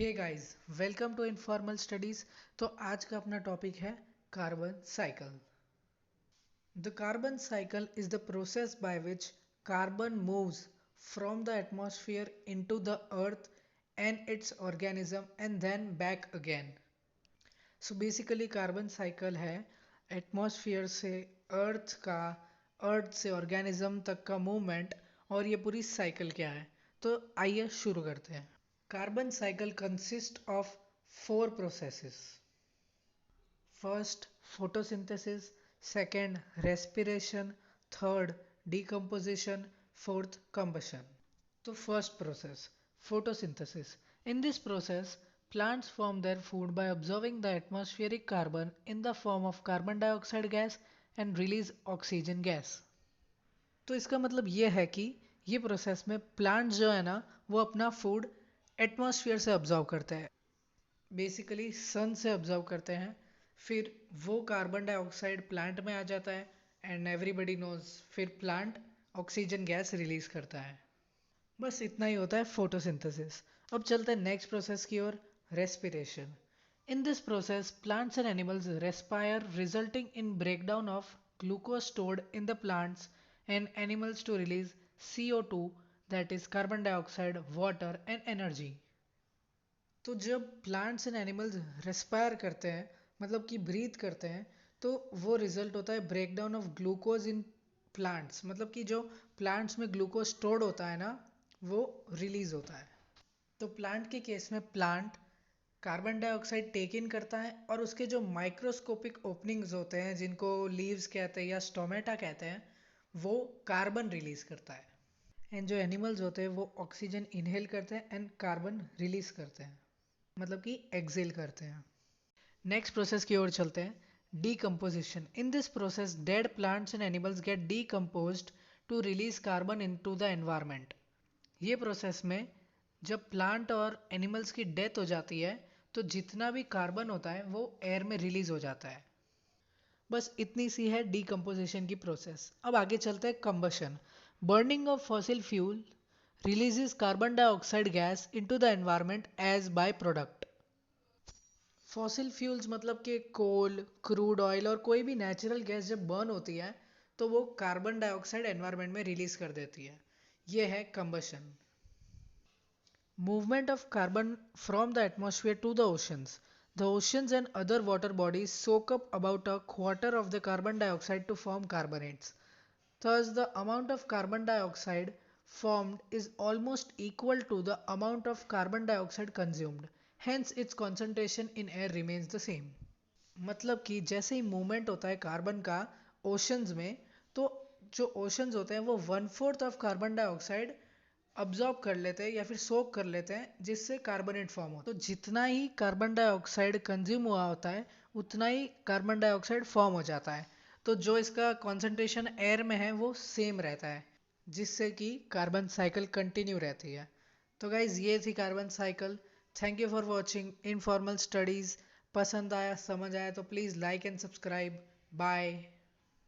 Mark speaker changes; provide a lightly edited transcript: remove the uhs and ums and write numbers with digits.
Speaker 1: Hey guys, welcome to Informal Studies. तो आज का अपना टॉपिक है carbon cycle. The carbon cycle is the process by which carbon moves from the atmosphere into the earth and its organism and then back again. So basically carbon cycle है atmosphere से earth से organism तक का movement. और ये पूरी cycle क्या है, तो आइए शुरू करते हैं। Carbon cycle consists of four processes. First, photosynthesis. Second, respiration. Third, decomposition. Fourth, combustion. So first process, photosynthesis. In this process, plants form their food by absorbing the atmospheric carbon in the form of carbon dioxide gas and release oxygen gas. तो इसका मतलब ये है कि ये process में plants जो है ना वो अपना फूड एटमॉस्फेयर से ऑब्जर्व करते हैं, बेसिकली सन से ऑब्जर्व करते हैं। फिर वो कार्बन डाइऑक्साइड प्लांट में आ जाता है एंड एवरीबडी नोज फिर प्लांट ऑक्सीजन गैस रिलीज करता है। बस इतना ही होता है फोटोसिंथेसिस। अब चलते हैं नेक्स्ट प्रोसेस की ओर, respiration. In this process plants and animals respire resulting in breakdown of glucose stored in the plants and animals to release CO2, that is carbon dioxide, water and energy. तो जब plants and animals respire करते हैं, मतलब कि breathe करते हैं, तो वो रिजल्ट होता है breakdown of glucose in plants, मतलब कि जो प्लांट्स में ग्लूकोज स्टोर्ड होता है ना वो रिलीज होता है। तो प्लांट के केस में प्लांट कार्बन डाइऑक्साइड टेक इन करता है और उसके जो माइक्रोस्कोपिक ओपनिंग्स होते हैं जिनको लीव्स कहते हैं या स्टोमेटा कहते हैं, वो कार्बन रिलीज करता है। एंड जो एनिमल्स होते हैं वो ऑक्सीजन इनहेल करते हैं एंड कार्बन रिलीज करते हैं, मतलब कि एक्सेल करते हैं। नेक्स्ट प्रोसेस की ओर चलते हैं, decomposition. In this process dead plants and animals get decomposed to release carbon into the environment. ये प्रोसेस में जब प्लांट और एनिमल्स की डेथ हो जाती है तो जितना भी कार्बन होता है वो एयर में रिलीज हो जाता है। बस इतनी सी है डीकम्पोजिशन की प्रोसेस। अब आगे चलते हैं combustion. Burning of fossil fuel releases carbon dioxide gas into the environment as by-product। Fossil fuels मतलब कि कोल, क्रूड ऑयल और कोई भी नेचुरल गैस जब बर्न होती है तो वो कार्बन डाइऑक्साइड एनवायरनमेंट में रिलीज कर देती है। ये है combustion. Movement of carbon from the atmosphere to the oceans. The oceans and other water bodies soak up about a quarter of the carbon dioxide to form carbonates. Thus, the amount of carbon dioxide formed is almost equal to the amount of carbon dioxide consumed. Hence, its concentration in air remains the same. मतलब कि जैसे ही movement होता है carbon का oceans में, तो जो oceans होते हैं वो 1/4 ऑफ कार्बन डाइऑक्साइड अब्जॉर्ब कर लेते हैं या फिर सोक कर लेते हैं, जिससे कार्बोनेट फॉर्म होता है। तो जितना ही कार्बन डाइऑक्साइड कंज्यूम हुआ होता है उतना ही कार्बन डाइऑक्साइड फॉर्म हो जाता है। तो जो इसका कॉन्सेंट्रेशन एयर में है वो सेम रहता है, जिससे कि कार्बन साइकिल कंटिन्यू रहती है। तो गाइज ये थी carbon cycle. Thank you for watching Informal Studies. पसंद आया, समझ आया तो please like and subscribe. Bye.